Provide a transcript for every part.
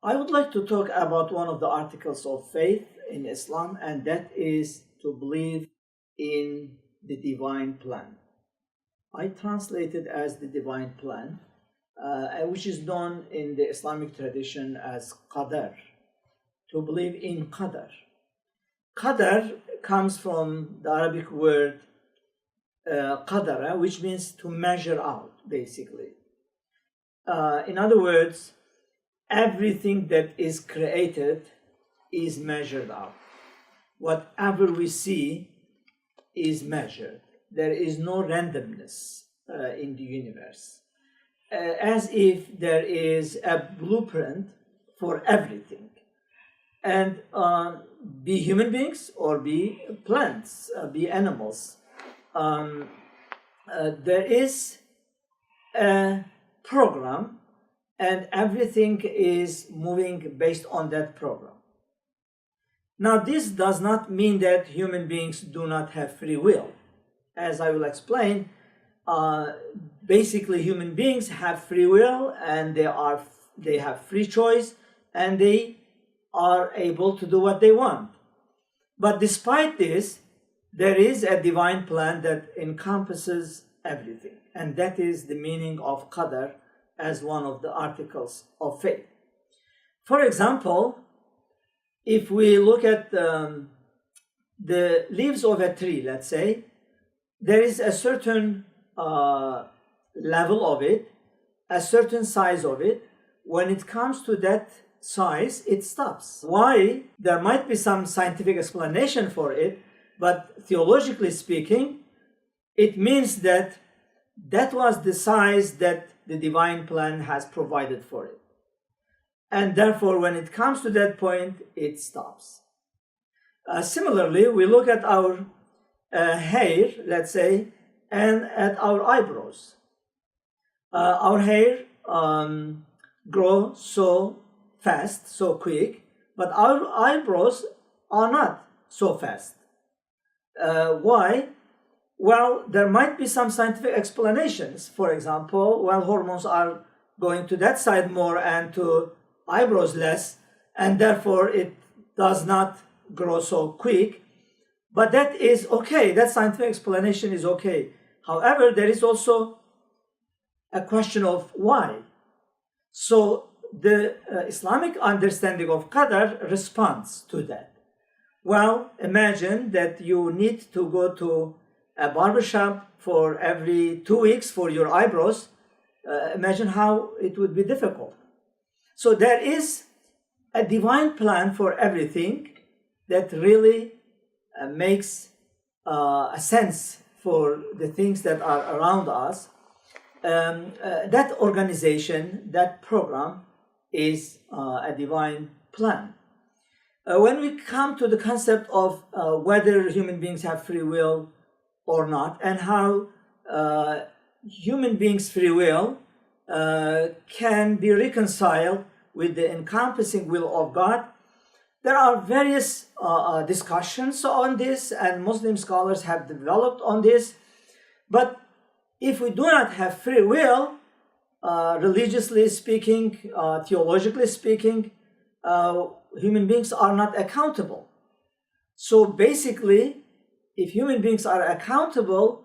I would like to talk about one of the articles of faith in Islam, and that is to believe in the divine plan. I translate it as the divine plan, which is known in the Islamic tradition as Qadar, to believe in Qadar. Qadar comes from the Arabic word qadara, which means to measure out, basically. In other words, everything that is created is measured out. Whatever we see is measured. There is no randomness in the universe. As if there is a blueprint for everything. And be human beings or be plants, be animals. There is a program, and everything is moving based on that program. Now, this does not mean that human beings do not have free will. As I will explain, basically human beings have free will, and they have free choice, and they are able to do what they want. But despite this, there is a divine plan that encompasses everything, and that is the meaning of Qadar as one of the articles of faith. For example, if we look at the leaves of a tree, let's say, there is a certain level of it, a certain size of it. When it comes to that size, it stops. Why? There might be some scientific explanation for it, but theologically speaking, it means that that was the size that the divine plan has provided for it. And therefore, when it comes to that point, it stops. Similarly, we look at our hair, let's say, and at our eyebrows. Our hair grows so fast, so quick, but our eyebrows are not so fast. Why? Well, there might be some scientific explanations. For example, while hormones are going to that side more and to eyebrows less, and therefore it does not grow so quick. But that is okay. That scientific explanation is okay. However, there is also a question of why. So the Islamic understanding of Qadar responds to that. Well, imagine that you need to go to a barbershop for every 2 weeks for your eyebrows. Imagine how it would be difficult. So there is a divine plan for everything that really makes a sense for the things that are around us. That organization, that program is a divine plan. When we come to the concept of whether human beings have free will or not, and how human beings' free will can be reconciled with the encompassing will of God, there are various discussions on this, and Muslim scholars have developed on this. But if we do not have free will, religiously speaking, theologically speaking, human beings are not accountable. So basically, if human beings are accountable,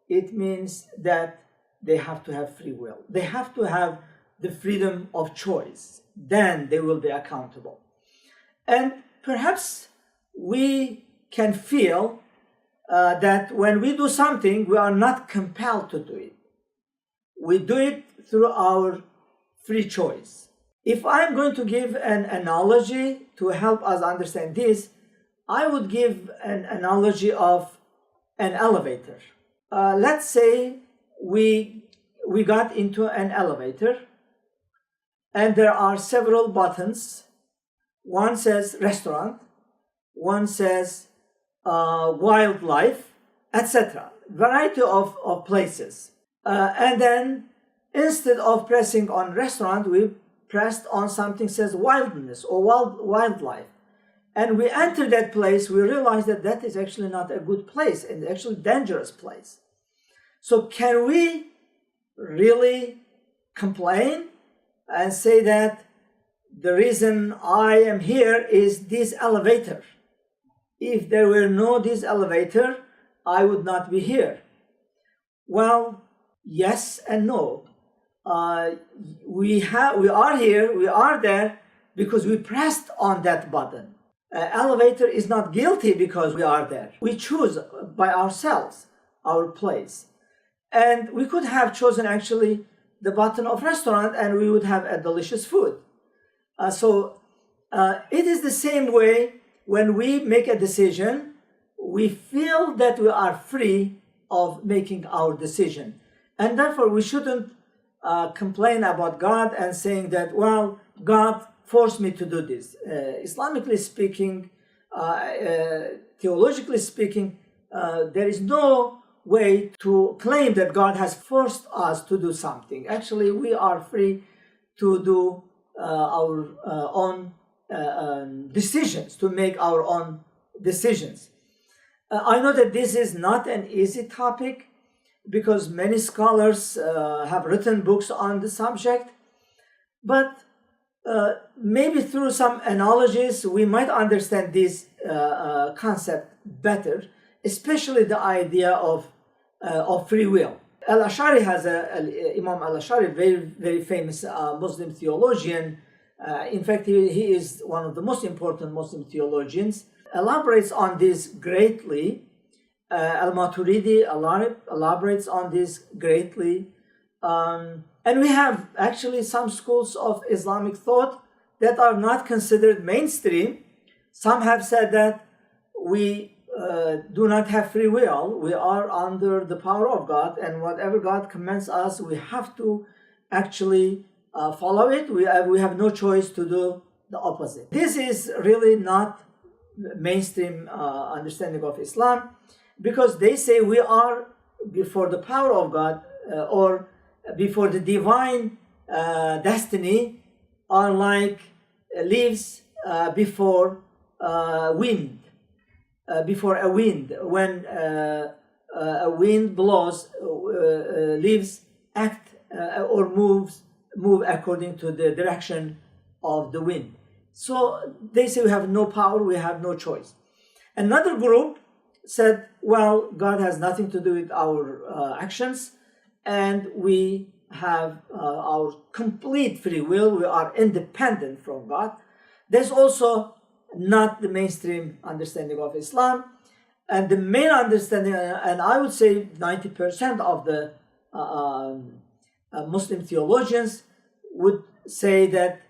it means that they have to have free will. They have to have the freedom of choice. Then they will be accountable. And perhaps we can feel that when we do something, we are not compelled to do it. We do it through our free choice. If I'm going to give an analogy to help us understand this, I would give an analogy of an elevator. Let's say we got into an elevator, and there are several buttons. One says restaurant, one says wildlife, etc. Variety of places. And then instead of pressing on restaurant, we pressed on something says wilderness or wildlife. And we enter that place, we realize that that is actually not a good place, and actually dangerous place. So can we really complain and say that the reason I am here is this elevator. If there were no this elevator, I would not be here. Well, yes and no. We are here, we are there because we pressed on that button. Elevator is not guilty because we are there. We choose by ourselves our place. And we could have chosen actually the button of restaurant and we would have a delicious food. So it is the same way when we make a decision, we feel that we are free of making our decision. And therefore we shouldn't complain about God and saying that, well, God forced me to do this. Islamically speaking, theologically speaking, there is no way to claim that God has forced us to do something. Actually, we are free to do our own decisions, to make our own decisions. I know that this is not an easy topic because many scholars have written books on the subject, but maybe through some analogies we might understand this concept better, especially the idea of free will. Al-Ash'ari has Imam Al-Ash'ari, very famous Muslim theologian. In fact, he is one of the most important Muslim theologians, elaborates on this greatly. Al-Maturidi elaborates on this greatly. And we have actually some schools of Islamic thought that are not considered mainstream. Some have said that we do not have free will. We are under the power of God, and whatever God commands us, we have to actually follow it. We have no choice to do the opposite. This is really not mainstream understanding of Islam, because they say we are before the power of God or before the divine destiny are like leaves before wind. Before a wind, when a wind blows, leaves act or move according to the direction of the wind. So they say we have no power, we have no choice. Another group said, well, God has nothing to do with our actions, and we have our complete free will. We are independent from God. There's also not the mainstream understanding of Islam, and the main understanding, and I would say 90% of the Muslim theologians would say that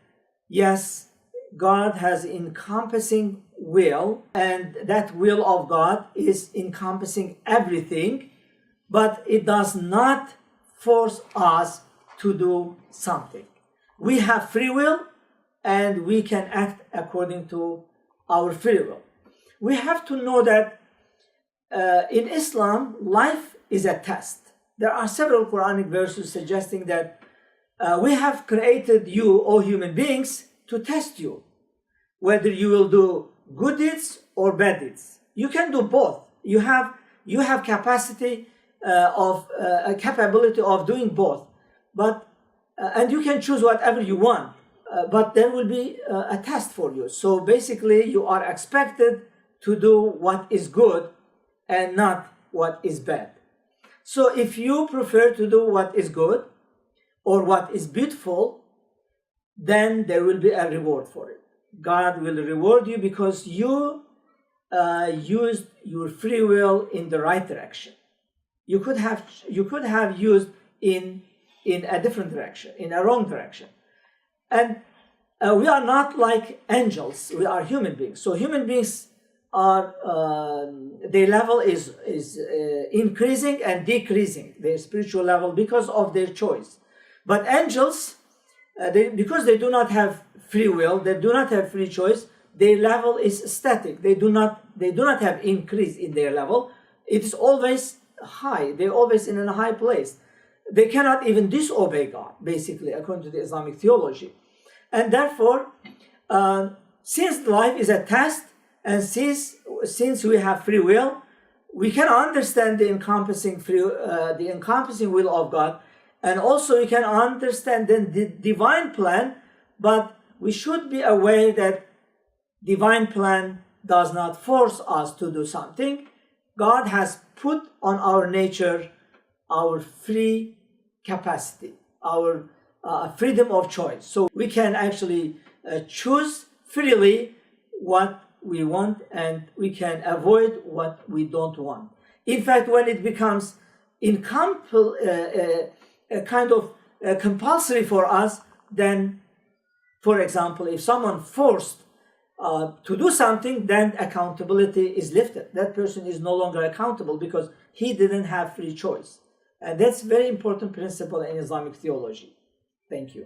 yes, God has encompassing will, and that will of God is encompassing everything, but it does not force us to do something. We have free will, and we can act according to our free will. We have to know that in Islam, life is a test. There are several Quranic verses suggesting that we have created you, O human beings, to test you, whether you will do good deeds or bad deeds. You can do both. You have capacity a capability of doing both, but and you can choose whatever you want. But there will be a test for you. So basically, you are expected to do what is good and not what is bad. So if you prefer to do what is good or what is beautiful, then there will be a reward for it. God will reward you because you used your free will in the right direction. You could have used in a different direction, in a wrong direction. And we are not like angels. We are human beings. So human beings are their level is increasing and decreasing, their spiritual level, because of their choice. But angels, because they do not have free will, they do not have free choice, their level is static. They do not have increase in their level. It is always high. They're always in a high place. They cannot even disobey God, basically, according to the Islamic theology. And therefore, since life is a test, and since we have free will, we can understand the encompassing will of God, and also we can understand the divine plan, but we should be aware that divine plan does not force us to do something. God has put on our nature our free capacity, our freedom of choice. So we can actually choose freely what we want, and we can avoid what we don't want. In fact, when it becomes compulsory for us, then, for example, if someone forced to do something, then accountability is lifted. That person is no longer accountable because he didn't have free choice. And that's a very important principle in Islamic theology. Thank you.